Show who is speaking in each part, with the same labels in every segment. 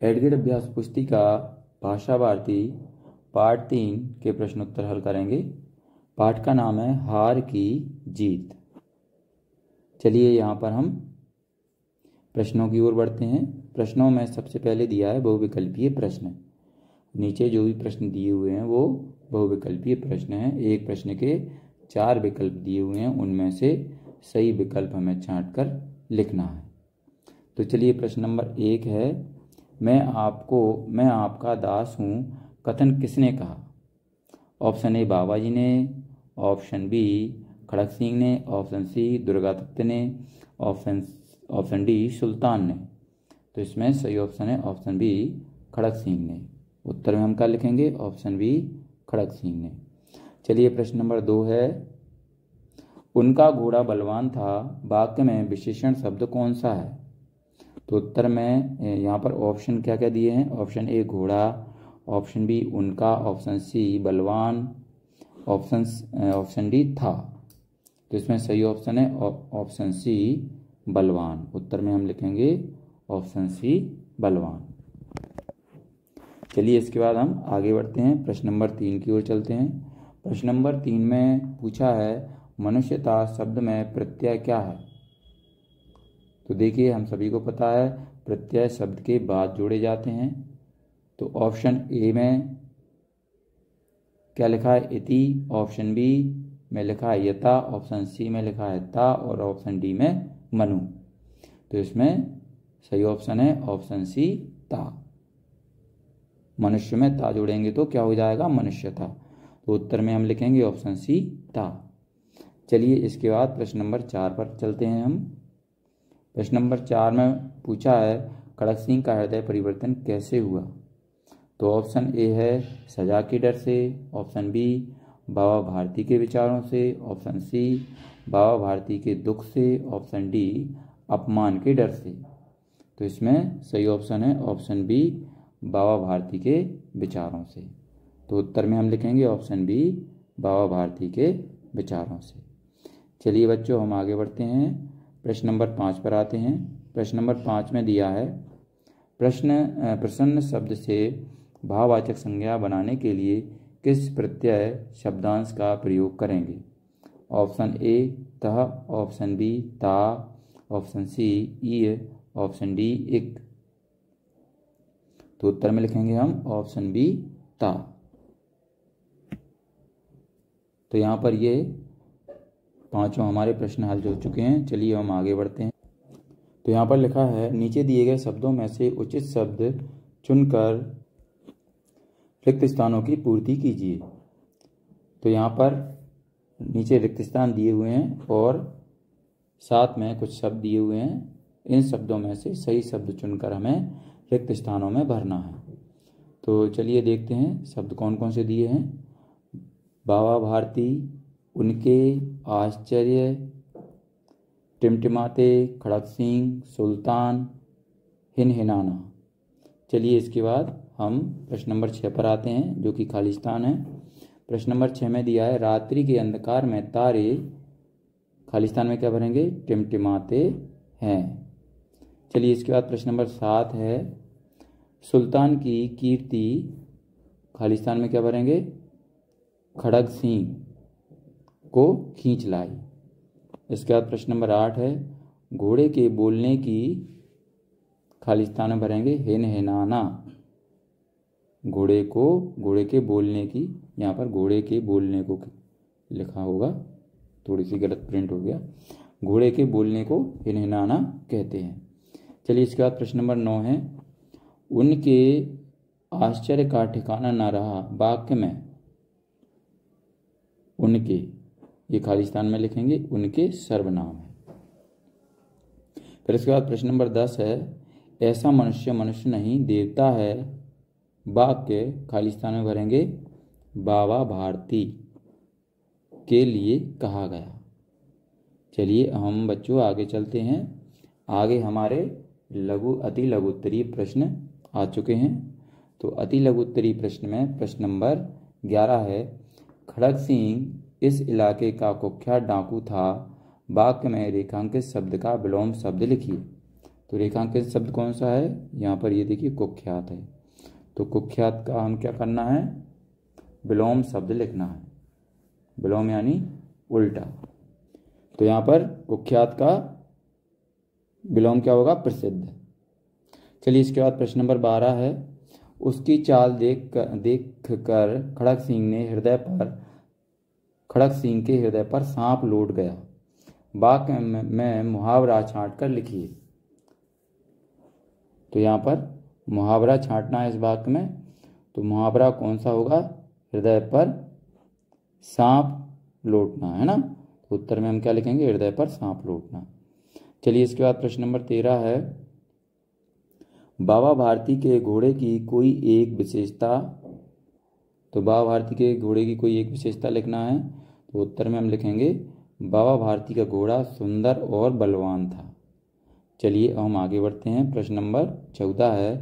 Speaker 1: एडगेड अभ्यास पुस्तिका भाषा भारती पार्ट 3 के प्रश्नोत्तर हल करेंगे। पाठ का नाम है हार की जीत। चलिए यहाँ पर हम प्रश्नों की ओर बढ़ते हैं। प्रश्नों में सबसे पहले दिया है बहुविकल्पीय प्रश्न। नीचे जो भी प्रश्न दिए हुए हैं वो बहुविकल्पीय प्रश्न हैं। एक प्रश्न के 4 विकल्प दिए हुए हैं, उनमें से सही विकल्प हमें छांट कर लिखना है। तो चलिए प्रश्न नंबर 1 है, मैं आपका दास हूँ कथन किसने कहा? ऑप्शन ए बाबा जी ने, ऑप्शन बी खड़क सिंह ने, ऑप्शन सी दुर्गादत्त ने, ऑप्शन डी सुल्तान ने। तो इसमें सही ऑप्शन है ऑप्शन बी खड़क सिंह ने। उत्तर में हम क्या लिखेंगे? ऑप्शन बी खड़क सिंह ने। चलिए प्रश्न नंबर 2 है, उनका घोड़ा बलवान था, वाक्य में विशेषण शब्द कौन सा है? तो उत्तर में यहाँ पर ऑप्शन क्या क्या दिए हैं? ऑप्शन ए घोड़ा, ऑप्शन बी उनका, ऑप्शन सी बलवान, ऑप्शन डी था। तो इसमें सही ऑप्शन है ऑप्शन सी बलवान। उत्तर में हम लिखेंगे ऑप्शन सी बलवान। चलिए इसके बाद हम आगे बढ़ते हैं, प्रश्न नंबर 3 की ओर चलते हैं। प्रश्न नंबर 3 में पूछा है मनुष्यता शब्द में प्रत्यय क्या है? तो देखिए हम सभी को पता है प्रत्यय शब्द के बाद जोड़े जाते हैं। तो ऑप्शन ए में क्या लिखा है? इति, ऑप्शन बी में लिखा है यथा, ऑप्शन सी में लिखा है ता और ऑप्शन डी में मनु। तो इसमें सही ऑप्शन है ऑप्शन सी ता। मनुष्य में ता जोड़ेंगे तो क्या हो जाएगा? मनुष्यता। तो उत्तर में हम लिखेंगे ऑप्शन सी ता। चलिए इसके बाद प्रश्न नंबर 4 पर चलते हैं हम। प्रश्न नंबर 4 में पूछा है खड़क सिंह का हृदय परिवर्तन कैसे हुआ? तो ऑप्शन ए है सजा के डर से, ऑप्शन बी बाबा भारती के विचारों से, ऑप्शन सी बाबा भारती के दुख से, ऑप्शन डी अपमान के डर से। तो इसमें सही ऑप्शन है ऑप्शन बी बाबा भारती के विचारों से। तो उत्तर में हम लिखेंगे ऑप्शन बी बाबा भारती के विचारों से। चलिए बच्चों हम आगे बढ़ते हैं, प्रश्न नंबर 5 पर आते हैं। प्रश्न नंबर 5 में दिया है प्रसन्न शब्द से भाववाचक संज्ञा बनाने के लिए किस प्रत्यय शब्दांश का प्रयोग करेंगे? ऑप्शन ए तह, ऑप्शन बी ता, ऑप्शन सी ईय, ऑप्शन डी इक। तो उत्तर में लिखेंगे हम ऑप्शन बी ता। तो यहाँ पर ये पांचों हमारे प्रश्न हल हो चुके हैं। चलिए हम आगे बढ़ते हैं। तो यहाँ पर लिखा है नीचे दिए गए शब्दों में से उचित शब्द चुनकर रिक्त स्थानों की पूर्ति कीजिए। तो यहाँ पर नीचे रिक्त स्थान दिए हुए हैं और साथ में कुछ शब्द दिए हुए हैं। इन शब्दों में से सही शब्द चुनकर हमें रिक्त स्थानों में भरना है। तो चलिए देखते हैं शब्द कौन कौन से दिए हैं। बाबा भारती, उनके, आश्चर्य, टिमटिमाते, खड़क सिंह, सुल्तान, हिनहिनाना। चलिए इसके बाद हम प्रश्न नंबर 6 पर आते हैं जो कि खाली स्थान है। प्रश्न नंबर 6 में दिया है रात्रि के अंधकार में तारे, खाली स्थान में क्या भरेंगे? टिमटिमाते हैं। चलिए इसके बाद प्रश्न नंबर 7 है सुल्तान की कीर्ति, खाली स्थान में क्या भरेंगे? खड़ग सिंह को खींच लाई। इसके बाद प्रश्न नंबर 8 है घोड़े के बोलने की, खाली स्थान में भरेंगे हिनहिनाना। घोड़े के बोलने की, यहाँ पर घोड़े के बोलने को लिखा होगा, थोड़ी सी गलत प्रिंट हो गया। घोड़े के बोलने को हिनहिनाना कहते हैं। चलिए इसके बाद प्रश्न नंबर 9 है उनके आश्चर्य का ठिकाना न रहा, वाक्य में उनके, ये खाली स्थान में लिखेंगे उनके सर्वनाम है। फिर इसके बाद प्रश्न नंबर 10 है ऐसा मनुष्य मनुष्य नहीं देवता है, वाक्य खाली स्थान में भरेंगे बाबा भारती के लिए कहा गया। चलिए हम बच्चों आगे चलते हैं। आगे हमारे अति लघु उत्तरीय प्रश्न आ चुके हैं। तो अति लघु उत्तरीय प्रश्न में प्रश्न नंबर 11 है खड़क सिंह इस इलाके का कुख्यात डाकू था, वाक्य में रेखांकित शब्द का विलोम शब्द लिखिए। तो रेखांकित शब्द कौन सा है? यहाँ पर ये देखिए कुख्यात है। तो कुख्यात का हम क्या करना है? विलोम शब्द लिखना है। विलोम यानी उल्टा। तो यहाँ पर कुख्यात का विलोम क्या होगा? प्रसिद्ध। चलिए इसके बाद प्रश्न नंबर 12 है। उसकी चाल देख कर खड़क सिंह के हृदय पर सांप लौट गया। वाक्य में मुहावरा छांट कर लिखिए। तो यहाँ पर मुहावरा छांटना है इस वाक्य में। तो मुहावरा कौन सा होगा? हृदय पर सांप लौटना, है ना। तो उत्तर में हम क्या लिखेंगे? हृदय पर सांप लौटना। चलिए इसके बाद प्रश्न नंबर 13 है। बाबा भारती के घोड़े की कोई एक विशेषता। तो बाबा भारती के घोड़े की कोई एक विशेषता लिखना है। तो उत्तर में हम लिखेंगे बाबा भारती का घोड़ा सुंदर और बलवान था। चलिए अब हम आगे बढ़ते हैं। प्रश्न नंबर 14 है।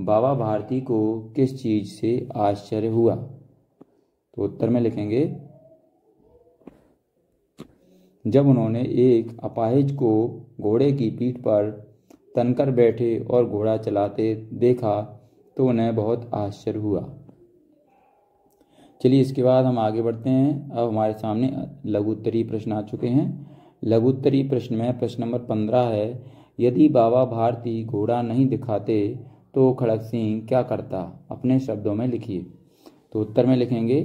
Speaker 1: बाबा भारती को किस चीज से आश्चर्य हुआ? तो उत्तर में लिखेंगे जब उन्होंने एक अपाहिज को घोड़े की पीठ पर तनकर बैठे और घोड़ा चलाते देखा तो उन्हें बहुत आश्चर्य हुआ। चलिए इसके बाद हम आगे बढ़ते हैं। अब हमारे सामने लघु उत्तरीय प्रश्न आ चुके हैं। लघु उत्तरीय प्रश्न में प्रश्न नंबर 15 है। यदि बाबा भारती घोड़ा नहीं दिखाते तो खड़क सिंह क्या करता? अपने शब्दों में लिखिए। तो उत्तर में लिखेंगे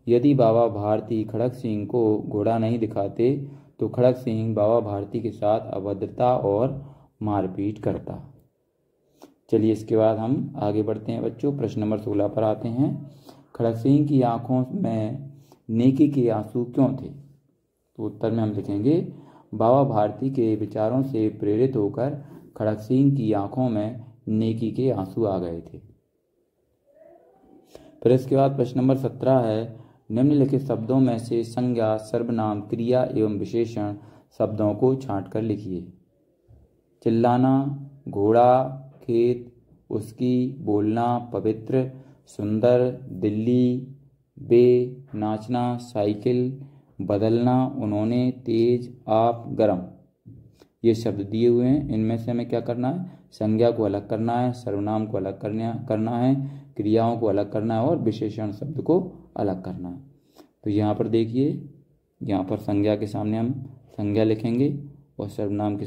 Speaker 1: यदि बाबा भारती खड़क सिंह को घोड़ा नहीं दिखाते तो खड़क सिंह बाबा भारती के साथ अभद्रता और मारपीट करता। चलिए इसके बाद हम आगे बढ़ते हैं बच्चों। प्रश्न नंबर 16 पर आते हैं। खड़क सिंह की आंखों में नेकी के आंसू क्यों थे? तो उत्तर में हम लिखेंगे बाबा भारती के विचारों से प्रेरित होकर खड़क सिंह की आंखों में नेकी के आंसू आ गए थे। फिर इसके बाद प्रश्न नंबर 17 है। निम्नलिखित शब्दों में से संज्ञा, सर्वनाम, क्रिया एवं विशेषण शब्दों को छांट कर लिखिए। चिल्लाना, घोड़ा, खेत, उसकी, बोलना, पवित्र, सुंदर, दिल्ली, बे, नाचना, साइकिल, बदलना, उन्होंने, तेज, आप, गरम। ये शब्द दिए हुए हैं। इनमें से हमें क्या करना है? संज्ञा को अलग करना है, सर्वनाम को अलग करना है, क्रियाओं को अलग करना है और विशेषण शब्द को अलग करना है। तो यहाँ पर देखिए, यहाँ पर संज्ञा के सामने हम संज्ञा लिखेंगे और सर्वनाम के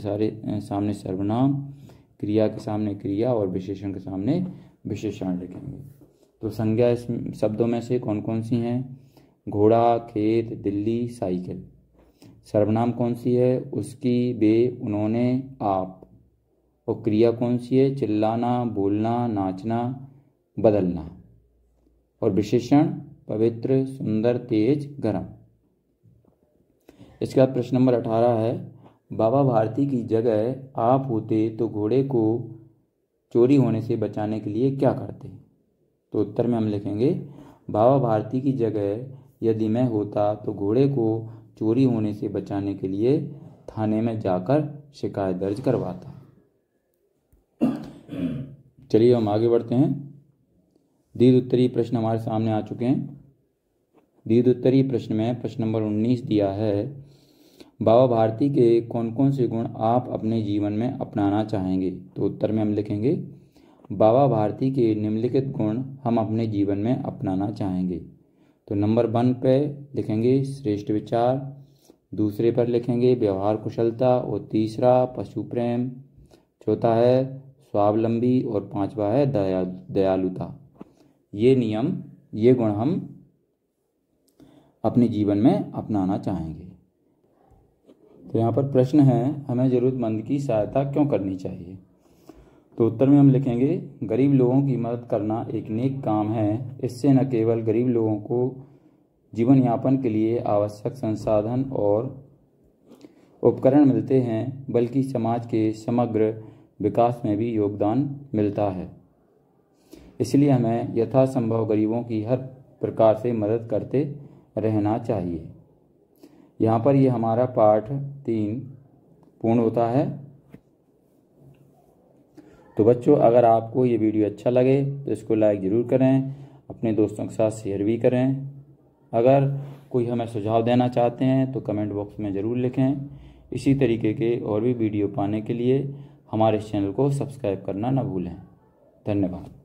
Speaker 1: सामने सर्वनाम, क्रिया के सामने क्रिया और विशेषण के सामने विशेषण लिखेंगे। तो संज्ञा इस शब्दों में से कौन कौन सी हैं? घोड़ा, खेत, दिल्ली, साइकिल। सर्वनाम कौन सी है? उसकी, वे, उन्होंने, आप। और क्रिया कौन सी है? चिल्लाना, बोलना, नाचना, बदलना। और विशेषण पवित्र, सुंदर, तेज, गरम। इसके बाद प्रश्न नंबर 18 है। बाबा भारती की जगह आप होते तो घोड़े को चोरी होने से बचाने के लिए क्या करते? तो उत्तर में हम लिखेंगे बाबा भारती की जगह यदि मैं होता तो घोड़े को चोरी होने से बचाने के लिए थाने में जाकर शिकायत दर्ज करवाता। चलिए हम आगे बढ़ते हैं। दीर्घ उत्तरीय प्रश्न हमारे सामने आ चुके हैं। दीर्घ उत्तरीय प्रश्न में प्रश्न नंबर 19 दिया है। बाबा भारती के कौन कौन से गुण आप अपने जीवन में अपनाना चाहेंगे? तो उत्तर में हम लिखेंगे बाबा भारती के निम्नलिखित गुण हम अपने जीवन में अपनाना चाहेंगे। तो नंबर 1 पे लिखेंगे श्रेष्ठ विचार, दूसरे पर लिखेंगे व्यवहार कुशलता और तीसरा पशु प्रेम, चौथा है स्वावलंबी और पांचवा है दयालुता। ये गुण हम अपने जीवन में अपनाना चाहेंगे। तो यहाँ पर प्रश्न है हमें ज़रूरतमंद की सहायता क्यों करनी चाहिए? तो उत्तर में हम लिखेंगे गरीब लोगों की मदद करना एक नेक काम है। इससे न केवल गरीब लोगों को जीवन यापन के लिए आवश्यक संसाधन और उपकरण मिलते हैं बल्कि समाज के समग्र विकास में भी योगदान मिलता है। इसलिए हमें यथासंभव गरीबों की हर प्रकार से मदद करते रहना चाहिए। यहाँ पर ये हमारा पाठ 3 पूर्ण होता है। तो बच्चों अगर आपको ये वीडियो अच्छा लगे तो इसको लाइक ज़रूर करें, अपने दोस्तों के साथ शेयर भी करें। अगर कोई हमें सुझाव देना चाहते हैं तो कमेंट बॉक्स में ज़रूर लिखें। इसी तरीके के और भी वीडियो पाने के लिए हमारे इस चैनल को सब्सक्राइब करना ना भूलें। धन्यवाद।